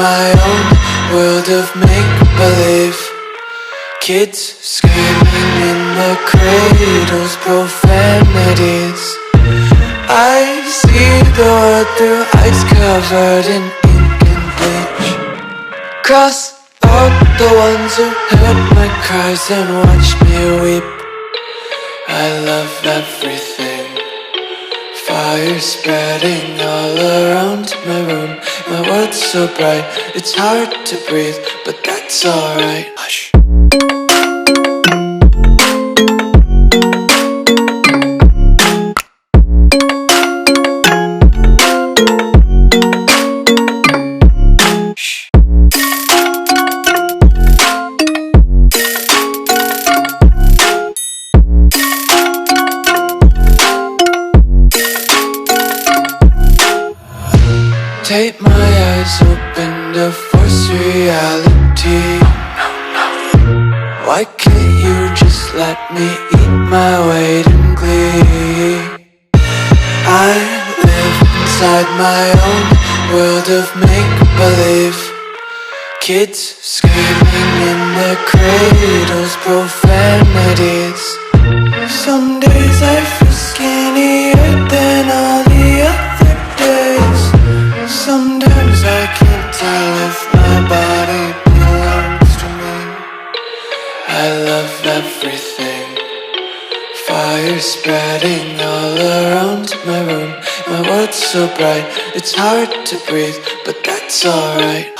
my own world of make-believe. Kids screaming in the cradles, profanities. I see the world through ice covered in ink and bleach. Cross out the ones who heard my cries and watched me weep. I love everything. Fire spreading all around my room. My world's so bright, it's hard to breathe, but that's alright. Hush. Tape my eyes open to force reality. Why can't you just let me eat my weight in glee? I live inside my own world of make-believe. Kids screaming in their cradles, profanities. Some days I feel skinnier than all the other days. Sometimes I can't tell if my body belongs to me. I love everything. Fire spreading all around my room. My world's so bright, it's hard to breathe, but that's alright.